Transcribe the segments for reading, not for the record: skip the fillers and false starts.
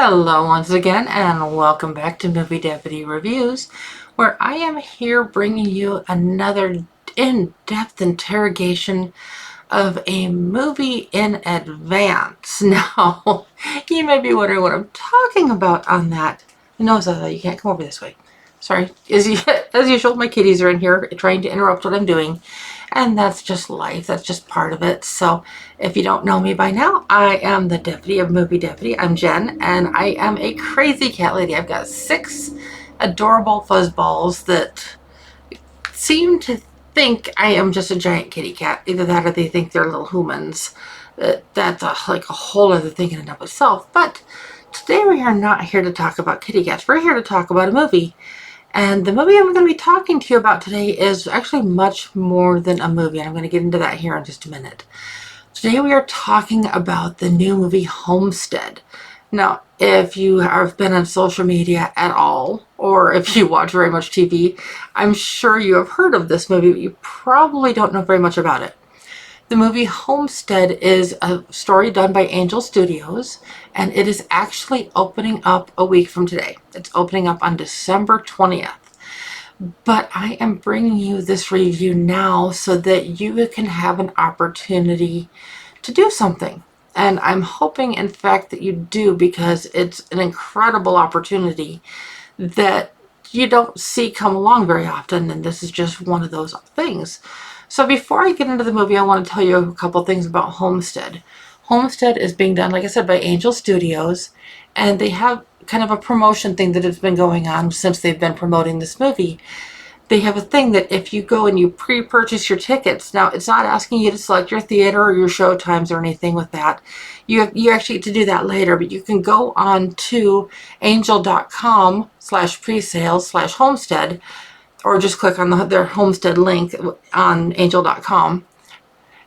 Hello once again and welcome back to Movie Deputy Reviews, where I am here bringing you another in-depth interrogation of a movie in advance. Now, you may be wondering what I'm talking about on that. No, Zala, you can't come over this way. Sorry, as usual, my kitties are in here trying to interrupt what I'm doing. And that's just life. That's just part of it. So if you don't know me by now, I am the deputy of Movie Deputy. I'm Jen, and I am a crazy cat lady. I've got 6 adorable fuzzballs that seem to think I am just a giant kitty cat. Either that or they think they're little humans. That's like a whole other thing in and of itself. But today we are not here to talk about kitty cats. We're here to talk about a movie. And the movie I'm going to be talking to you about today is actually much more than a movie, and I'm going to get into that here in just a minute. Today we are talking about the new movie Homestead. Now, if you have been on social media at all, or if you watch very much TV, I'm sure you have heard of this movie, but you probably don't know very much about it. The movie Homestead is a story done by Angel Studios, and it is actually opening up a week from today. It's opening up on December 20th. But I am bringing you this review now so that you can have an opportunity to do something. And I'm hoping, in fact, that you do, because it's an incredible opportunity that you don't see come along very often, and this is just one of those things. So before I get into the movie, I want to tell you a couple things about Homestead. Homestead is being done, like I said, by Angel Studios, and they have kind of a promotion thing that has been going on since they've been promoting this movie. They have a thing that if you go and you pre-purchase your tickets, now it's not asking you to select your theater or your show times or anything with that. You actually get to do that later, but you can go on to angel.com/presales/homestead, or just click on their Homestead link on angel.com,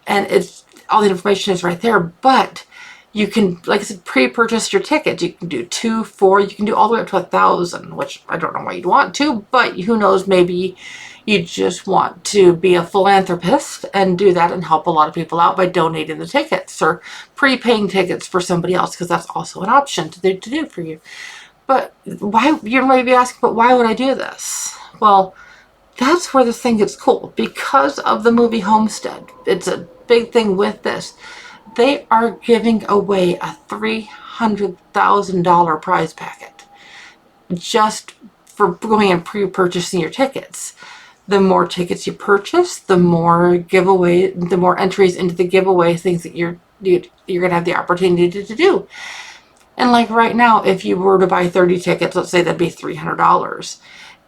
and it's all the information is right there. But you can, like I said, pre-purchase your tickets. You can do 2, 4, you can do all the way up to 1,000, which I don't know why you'd want to, but who knows, maybe you just want to be a philanthropist and do that and help a lot of people out by donating the tickets or prepaying tickets for somebody else, because that's also an option to do for you. But why, you may be asking, but why would I do this? Well, that's where this thing gets cool. Because of the movie Homestead, it's a big thing with this. They are giving away a $300,000 prize packet just for going and pre-purchasing your tickets. The more tickets you purchase, the more entries into the giveaway things that you're going to have the opportunity to do. And like right now, if you were to buy 30 tickets, let's say that'd be $300.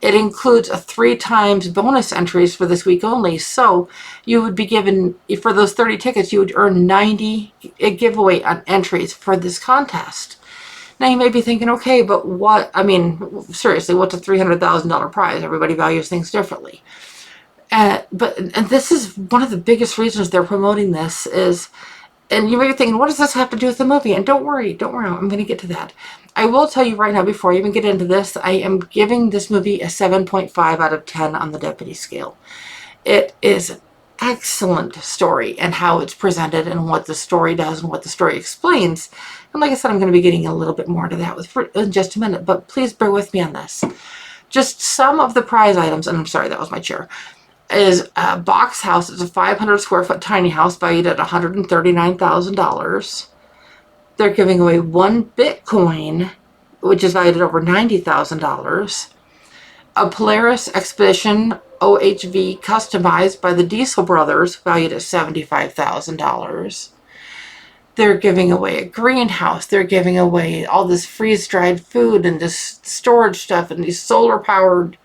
It includes a 3 times bonus entries for this week only. So you would be given, for those 30 tickets, you would earn 90 giveaway entries for this contest. Now you may be thinking, okay, but what, I mean, seriously, what's a $300,000 prize? Everybody values things differently. And this is one of the biggest reasons they're promoting this is, and you may be thinking, what does this have to do with the movie? And don't worry, I'm going to get to that. I will tell you right now, before I even get into this, I am giving this movie a 7.5 out of 10 on the deputy scale. It is an excellent story and how it's presented and what the story does and what the story explains. And like I said, I'm going to be getting a little bit more into that in just a minute, but please bear with me on this. Just some of the prize items, and I'm sorry, that was my chair, is a box house. It's a 500 square foot tiny house valued at $139,000. They're giving away 1 Bitcoin, which is valued at over $90,000. A Polaris Expedition OHV customized by the Diesel Brothers, valued at $75,000. They're giving away a greenhouse. They're giving away all this freeze-dried food and this storage stuff and these solar-powered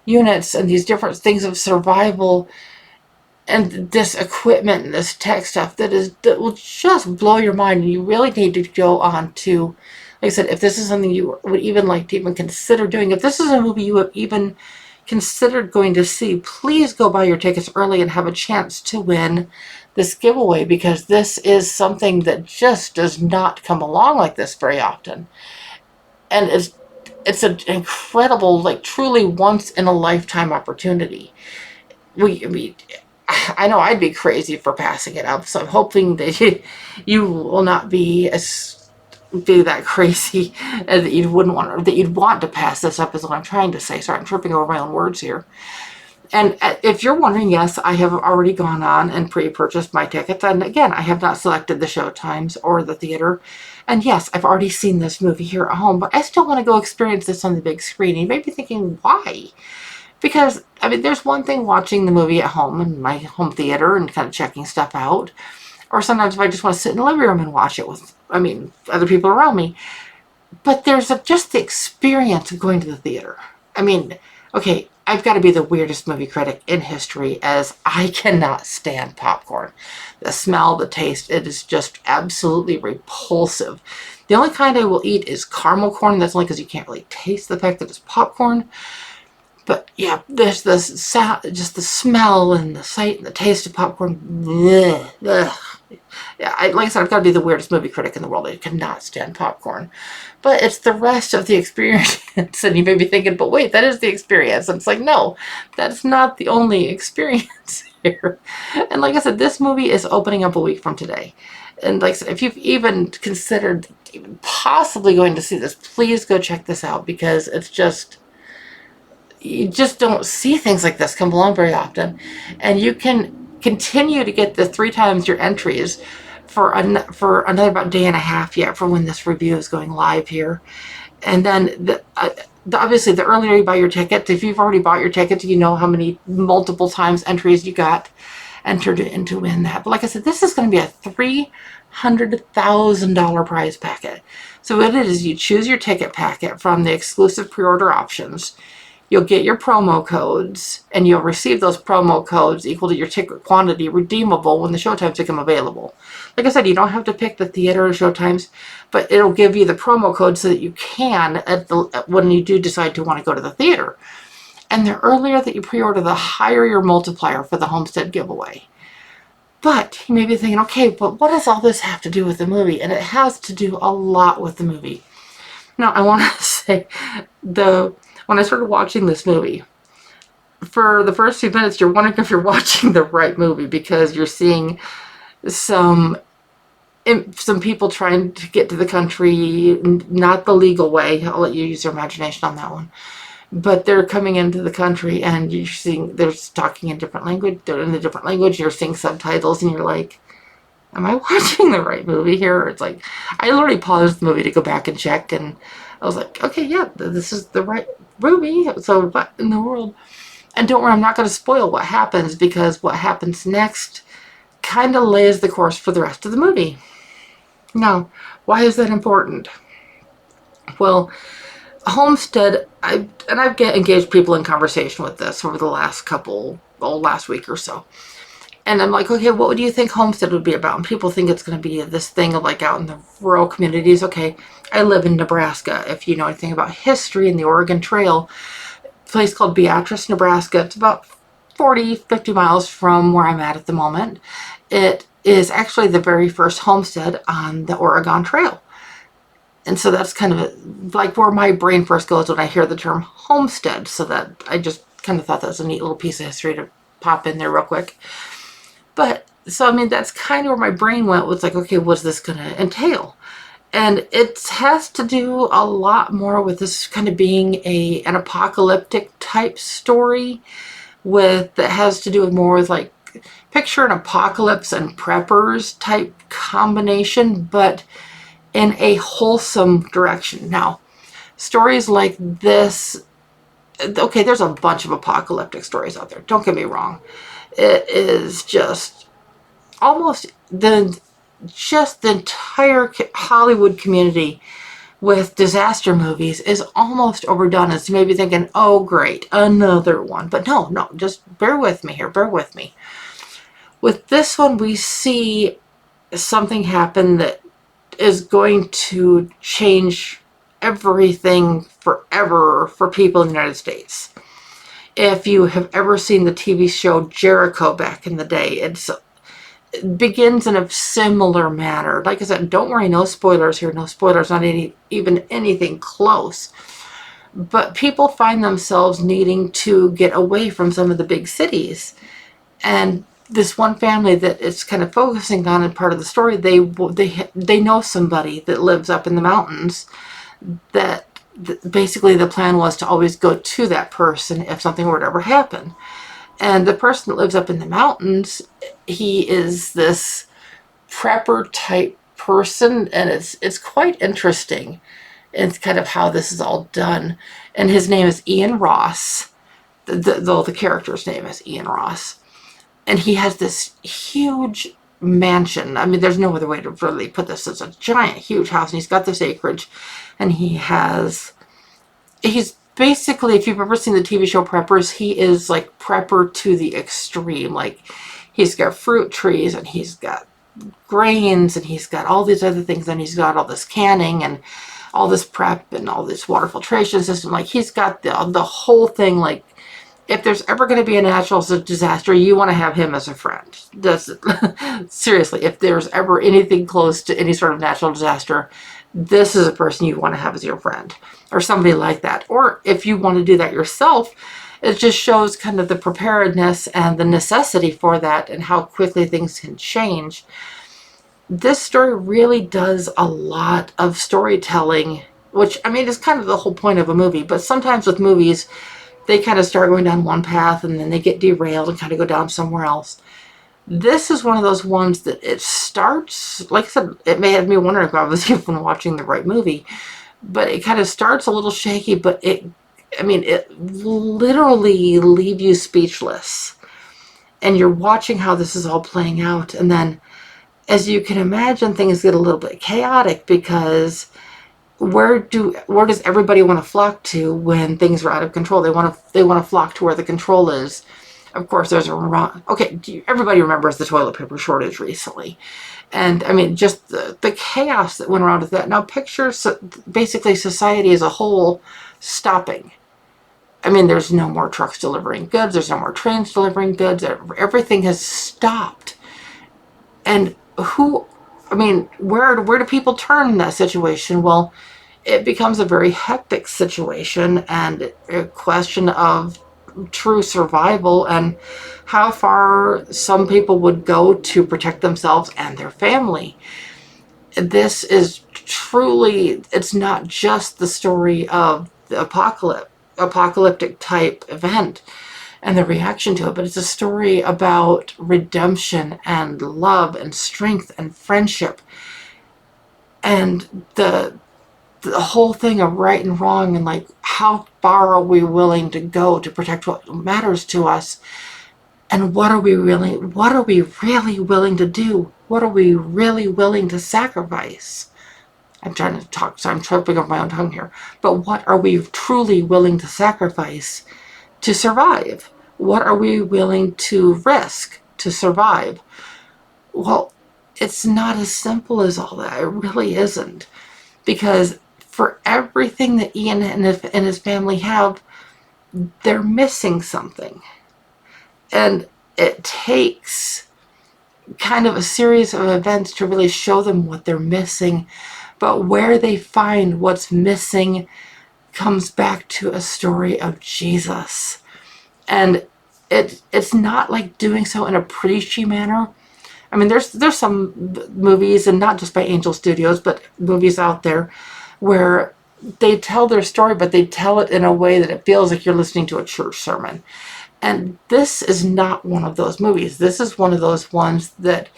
units and these different things of survival and this equipment and this tech stuff that will just blow your mind. And you really need to go on to, like I said, if this is something you would even like to even consider doing, if this is a movie you have even considered going to see, please go buy your tickets early and have a chance to win this giveaway, because this is something that just does not come along like this very often. And it's an incredible, like truly once in a lifetime opportunity. I know I'd be crazy for passing it up, so I'm hoping that you will not be as be that crazy that you wouldn't want, or that you'd want to pass this up is what I'm trying to say. Sorry, I'm tripping over my own words here. And if you're wondering, yes, I have already gone on and pre-purchased my tickets. And again, I have not selected the show times or the theater. And yes, I've already seen this movie here at home, but I still want to go experience this on the big screen. You may be thinking, why? Because, I mean, there's one thing watching the movie at home in my home theater and kind of checking stuff out. Or sometimes if I just want to sit in the living room and watch it with, other people around me. But there's just the experience of going to the theater. I mean, okay, I've got to be the weirdest movie critic in history, as I cannot stand popcorn. The smell, the taste, it is just absolutely repulsive. The only kind I will eat is caramel corn. That's only because you can't really taste the fact that it's popcorn. But yeah, there's this just the smell and the sight and the taste of popcorn. Blech, blech. Yeah, like I said, I've got to be the weirdest movie critic in the world. I cannot stand popcorn. But it's the rest of the experience. And you may be thinking, but wait, that is the experience. And it's like, no, that's not the only experience here. And like I said, this movie is opening up a week from today. And like I said, if you've even considered even possibly going to see this, please go check this out, because it's just, you just don't see things like this come along very often. And you can continue to get the 3 times your entries for another about day and a half yet, for when this review is going live here. And then obviously the earlier you buy your tickets, if you've already bought your tickets, you know how many multiple times entries you got entered in to win that. But like I said, this is going to be a $300,000 prize packet. So what it is, you choose your ticket packet from the exclusive pre-order options. You'll get your promo codes, and you'll receive those promo codes equal to your ticket quantity redeemable when the showtimes become available. Like I said, you don't have to pick the theater or showtimes, but it'll give you the promo code so that you can, when you do decide to want to go to the theater. And the earlier that you pre-order, the higher your multiplier for the Homestead giveaway. But you may be thinking, okay, but what does all this have to do with the movie? And it has to do a lot with the movie. Now, I want to say, when I started watching this movie, for the first few minutes, you're wondering if you're watching the right movie, because you're seeing some people trying to get to the country, not the legal way. I'll let you use your imagination on that one. But they're coming into the country, and you're seeing they're talking in different language. They're in a different language. You're seeing subtitles, and you're like, am I watching the right movie here? It's like, I literally paused the movie to go back and check, and I was like, okay, yeah, this is the right movie. So what in the world? And don't worry, I'm not going to spoil what happens, because what happens next kind of lays the course for the rest of the movie. Now, why is that important? Well, Homestead, I've engaged people in conversation with this over the last week or so. And I'm like, okay, what do you think Homestead would be about? And people think it's going to be this thing of like out in the rural communities. Okay, I live in Nebraska. If you know anything about history and the Oregon Trail, a place called Beatrice, Nebraska. It's about 40, 50 miles from where I'm at the moment. It is actually the very first homestead on the Oregon Trail. And so that's kind of like where my brain first goes when I hear the term homestead. So that I just kind of thought that was a neat little piece of history to pop in there real quick. But, so, that's kind of where my brain went, was like, okay, what's this going to entail? And it has to do a lot more with this kind of being an apocalyptic type story, that has to do with more with like, picture an apocalypse and preppers type combination, but in a wholesome direction. Now, stories like this, okay, there's a bunch of apocalyptic stories out there, don't get me wrong. It is just almost the entire Hollywood community with disaster movies is almost overdone. As you may be thinking, oh great, another one. But no, just bear with me here, bear with me. With this one, we see something happen that is going to change everything forever for people in the United States. If you have ever seen the TV show Jericho back in the day, it begins in a similar manner. Like I said, don't worry, no spoilers here. No spoilers, not even anything close. But people find themselves needing to get away from some of the big cities. And this one family that it's kind of focusing on in part of the story, they know somebody that lives up in the mountains that basically the plan was to always go to that person if something were to ever happen. And the person that lives up in the mountains, he is this prepper type person, and it's quite interesting. It's kind of how this is all done. And his name is Ian Ross, though the character's name is Ian Ross. And he has this huge mansion. I mean, there's no other way to really put this. It's a giant, huge house, and he's got this acreage, and he's basically, if you've ever seen the TV show Preppers, he is like prepper to the extreme. Like, he's got fruit trees, and he's got grains, and he's got all these other things, and he's got all this canning and all this prep and all this water filtration system. Like, he's got the whole thing. Like, if there's ever going to be a natural disaster, you want to have him as a friend. Seriously, if there's ever anything close to any sort of natural disaster, this is a person you want to have as your friend, or somebody like that. Or if you want to do that yourself, it just shows kind of the preparedness and the necessity for that, and how quickly things can change. This story really does a lot of storytelling, which, I mean, is kind of the whole point of a movie. But sometimes with movies, they kind of start going down one path and then they get derailed and kind of go down somewhere else. This is one of those ones that it starts, like I said, it may have me wondering if I was even watching the right movie, but it kind of starts a little shaky, but it literally leaves you speechless. And you're watching how this is all playing out. And then, as you can imagine, things get a little bit chaotic, because where does everybody want to flock to when things are out of control? They want to flock to where the control is. Of course, there's everybody remembers the toilet paper shortage recently. And I mean, just the chaos that went around with that. Now picture basically society as a whole stopping. I mean, there's no more trucks delivering goods. There's no more trains delivering goods. Everything has stopped. And where do people turn in that situation? Well, it becomes a very hectic situation, and a question of true survival and how far some people would go to protect themselves and their family. This is truly, it's not just the story of the apocalyptic type event and the reaction to it, but it's a story about redemption and love and strength and friendship, and the whole thing of right and wrong, and like, how far are we willing to go to protect what matters to us, and what are we really willing to do? What are we really willing to sacrifice? I'm trying to talk, so I'm tripping over my own tongue here. But what are we truly willing to sacrifice to survive? What are we willing to risk to survive? Well, it's not as simple as all that. It really isn't. Because for everything that Ian and his family have, they're missing something. And it takes kind of a series of events to really show them what they're missing. But where they find what's missing comes back to a story of Jesus. And it's not like doing so in a preachy manner. I mean, there's some movies, and not just by Angel Studios, but movies out there where they tell their story, but they tell it in a way that it feels like you're listening to a church sermon. And this is not one of those movies. This is one of those ones that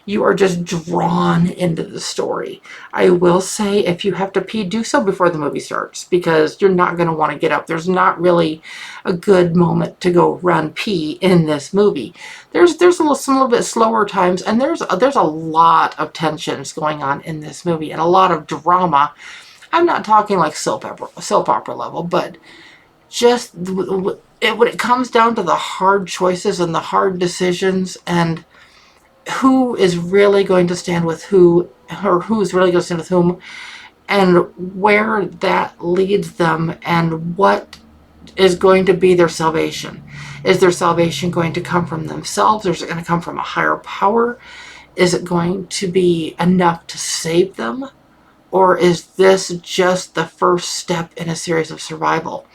you are just drawn into the story. I will say, if you have to pee, do so before the movie starts, because you're not going to want to get up. There's not really a good moment to go run pee in this movie. There's some little bit slower times, and there's a lot of tensions going on in this movie, and a lot of drama. I'm not talking like soap opera level, but just when it comes down to the hard choices and the hard decisions, and who is really going to stand with who, or who's really going to stand with whom, and where that leads them, and what is going to be their salvation. Is their salvation going to come from themselves, or is it going to come from a higher power? Is it going to be enough to save them? Or is this just the first step in a series of survival?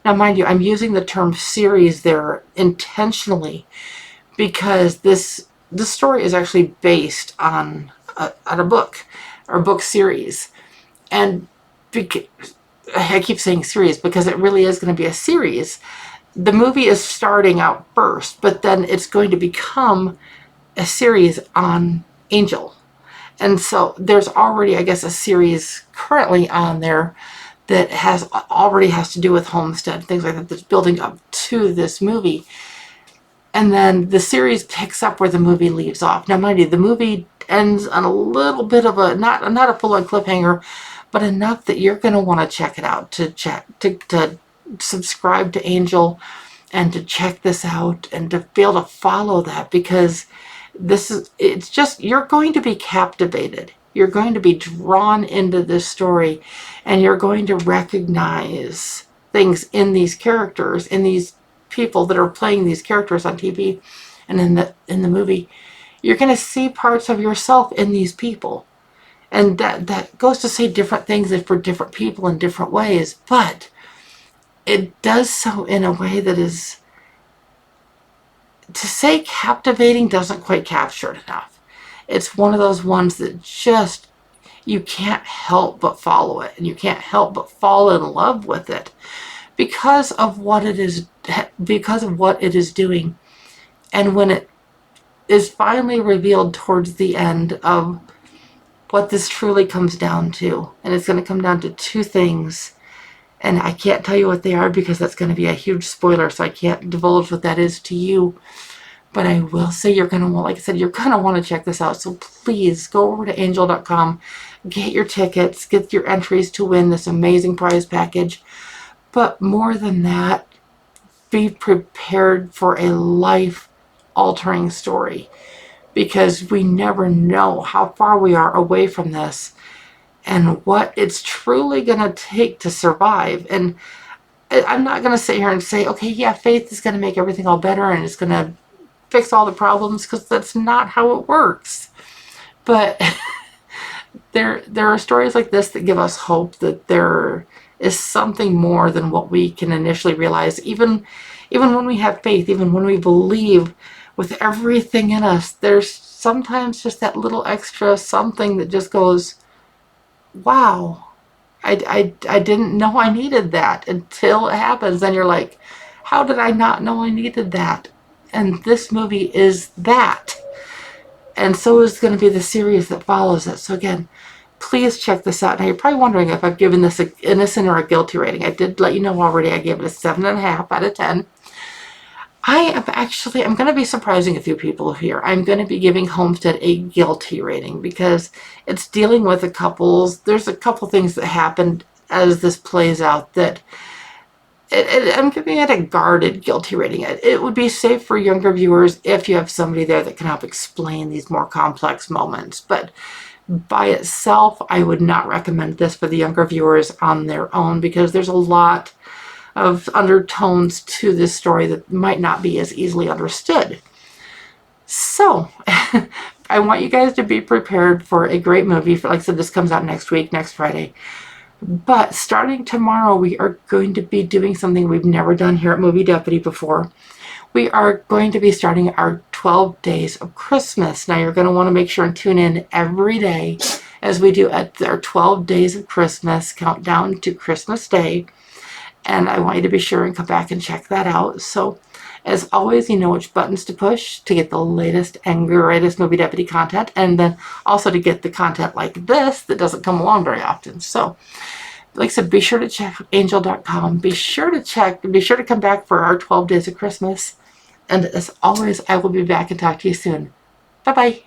Now, mind you, I'm using the term series there intentionally, because this story is actually based on a book or book series. And I keep saying series because it really is going to be a series. The movie is starting out first, but then it's going to become a series on Angel. And so there's already, I guess, a series currently on there that already has to do with Homestead, things like that, that's building up to this movie. And then the series picks up where the movie leaves off. Now, mind you, the movie ends on a little bit of a, not a full-on cliffhanger, but enough that you're going to want to check it out, to subscribe to Angel and to check this out and to be able to follow that, because it's just, you're going to be captivated. You're going to be drawn into this story, and you're going to recognize things in these characters, in these people that are playing these characters on TV and in the movie. You're going to see parts of yourself in these people. And that goes to say different things for different people in different ways, but it does so in a way that is, to say captivating doesn't quite capture it enough. It's one of those ones that just, you can't help but follow it, and you can't help but fall in love with it because of what it is doing. And when it is finally revealed towards the end of what this truly comes down to, and it's going to come down to two things, and I can't tell you what they are because that's going to be a huge spoiler, so I can't divulge what that is to you. But I will say you're going to want, like I said, you're going to want to check this out. So please go over to angel.com, get your tickets, get your entries to win this amazing prize package. But more than that, be prepared for a life-altering story, because we never know how far we are away from this and what it's truly going to take to survive. And I'm not going to sit here and say, okay, yeah, faith is going to make everything all better and it's going to fix all the problems, because that's not how it works. But there are stories like this that give us hope that there is something more than what we can initially realize. Even when we have faith, even when we believe with everything in us, there's sometimes just that little extra something that just goes, wow, I didn't know I needed that, until it happens. And you're like, how did I not know I needed that? And this movie is that. And so is going to be the series that follows it. So again, please check this out. Now you're probably wondering if I've given this an innocent or a guilty rating. I did let you know already. I gave it a 7.5 out of 10. I'm going to be surprising a few people here. I'm going to be giving Homestead a guilty rating because it's dealing with there's a couple things that happened as this plays out that I'm giving it a guarded guilty rating. It would be safe for younger viewers if you have somebody there that can help explain these more complex moments. But by itself, I would not recommend this for the younger viewers on their own, because there's a lot of undertones to this story that might not be as easily understood. So I want you guys to be prepared for a great movie. Like I said, this comes out next week, next Friday. But starting tomorrow, we are going to be doing something we've never done here at Movie Deputy before. We are going to be starting our 12 days of Christmas. Now, you're going to want to make sure and tune in every day as we do at our 12 days of Christmas, countdown to Christmas Day. And I want you to be sure and come back and check that out. So, as always, you know which buttons to push to get the latest and greatest Movie Deputy content, and then also to get the content like this that doesn't come along very often. So, like I said, be sure to check angel.com. Be sure to come back for our 12 days of Christmas. And as always, I will be back and talk to you soon. Bye-bye.